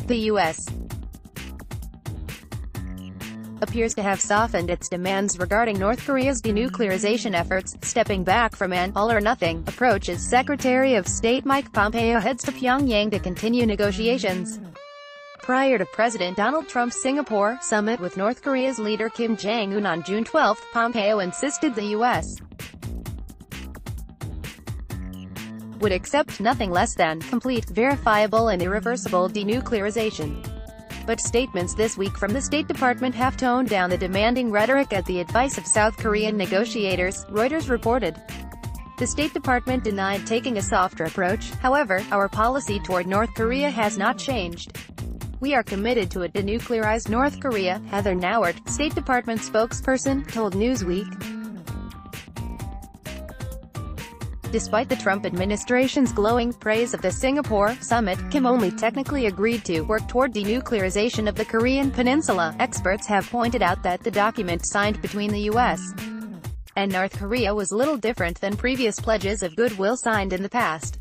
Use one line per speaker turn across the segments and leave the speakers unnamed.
The U.S. appears to have softened its demands regarding North Korea's denuclearization efforts, stepping back from an all-or-nothing approach as Secretary of State Mike Pompeo heads to Pyongyang to continue negotiations. Prior to President Donald Trump's Singapore summit with North Korea's leader Kim Jong-un on June 12, Pompeo insisted the U.S. would accept nothing less than complete, verifiable and irreversible denuclearization. But statements this week from the State Department have toned down the demanding rhetoric at the advice of South Korean negotiators, Reuters reported. The State Department denied taking a softer approach. However, our policy toward North Korea has not changed. We are committed to a denuclearized North Korea, Heather Nauert, State Department spokesperson, told Newsweek. Despite the Trump administration's glowing praise of the Singapore summit, Kim only technically agreed to work toward denuclearization of the Korean peninsula. Experts have pointed out that the document signed between the U.S. and North Korea was little different than previous pledges of goodwill signed in the past,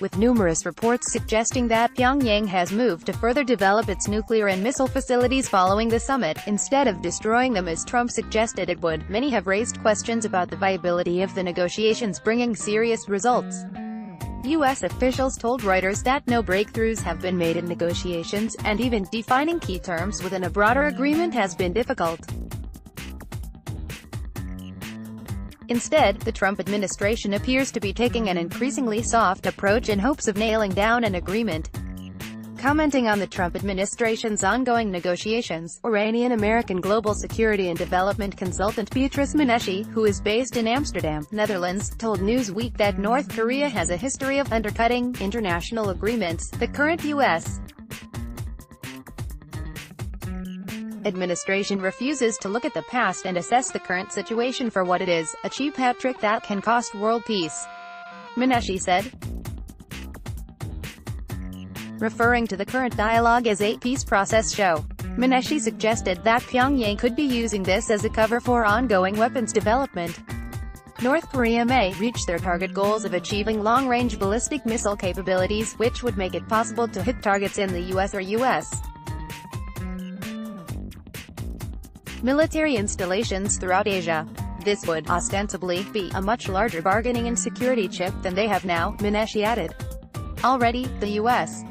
with numerous reports suggesting that Pyongyang has moved to further develop its nuclear and missile facilities following the summit, instead of destroying them as Trump suggested it would. Many have raised questions about the viability of the negotiations bringing serious results. U.S. officials told Reuters that no breakthroughs have been made in negotiations, and even defining key terms within a broader agreement has been difficult. Instead, the Trump administration appears to be taking an increasingly soft approach in hopes of nailing down an agreement. Commenting on the Trump administration's ongoing negotiations, Iranian-American global security and development consultant Beatrice Menashe, who is based in Amsterdam, Netherlands, told Newsweek that North Korea has a history of undercutting international agreements. The current U.S. administration refuses to look at the past and assess the current situation for what it is, a cheap hat trick that can cost world peace, Menashe said. Referring to the current dialogue as a peace process show, Menashe suggested that Pyongyang could be using this as a cover for ongoing weapons development. North Korea may reach their target goals of achieving long-range ballistic missile capabilities, which would make it possible to hit targets in the U.S. or U.S. military installations throughout Asia. This would, ostensibly, be a much larger bargaining and security chip than they have now, Menashe added. Already, the U.S.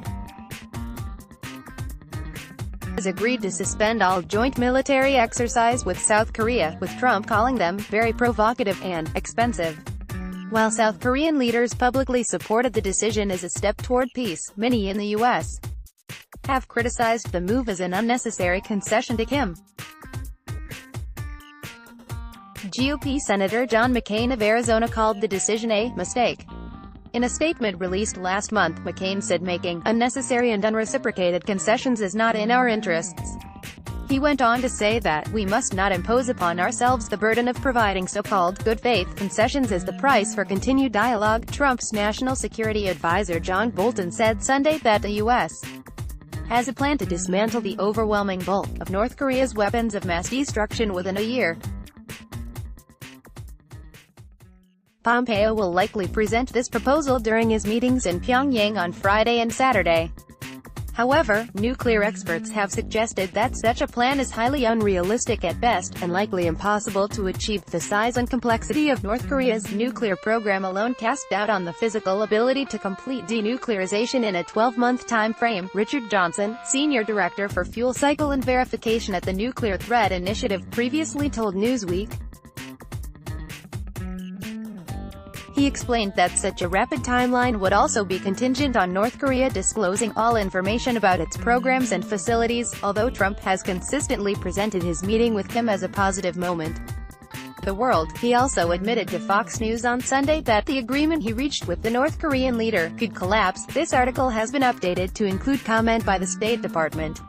has agreed to suspend all joint military exercise with South Korea, with Trump calling them very provocative and expensive. While South Korean leaders publicly supported the decision as a step toward peace, many in the U.S. have criticized the move as an unnecessary concession to Kim. GOP Senator John McCain of Arizona called the decision a mistake. In a statement released last month, McCain said making unnecessary and unreciprocated concessions is not in our interests. He went on to say that we must not impose upon ourselves the burden of providing so-called good-faith concessions as the price for continued dialogue. Trump's national security advisor John Bolton said Sunday that the U.S. has a plan to dismantle the overwhelming bulk of North Korea's weapons of mass destruction within a year. Pompeo will likely present this proposal during his meetings in Pyongyang on Friday and Saturday. However, nuclear experts have suggested that such a plan is highly unrealistic at best, and likely impossible to achieve. The size and complexity of North Korea's nuclear program alone cast doubt on the physical ability to complete denuclearization in a 12-month time frame. Richard Johnson, Senior Director for Fuel Cycle and Verification at the Nuclear Threat Initiative, previously told Newsweek. He explained that such a rapid timeline would also be contingent on North Korea disclosing all information about its programs and facilities, although Trump has consistently presented his meeting with Kim as a positive moment. The world. He also admitted to Fox News on Sunday that the agreement he reached with the North Korean leader could collapse. This article has been updated to include comment by the State Department.